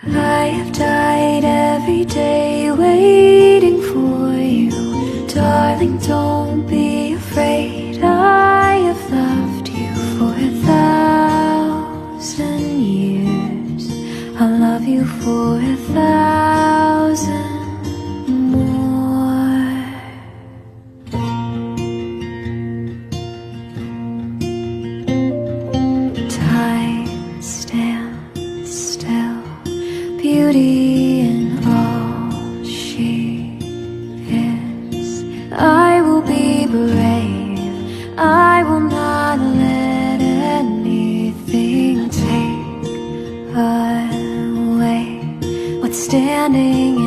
I have died every day waiting for you. Darling, don't be afraid. I have loved you for 1,000 years. I'll love you for 1,000 more. Time stands still, beauty in all she is. I will be brave, I will not let anything take away what's standing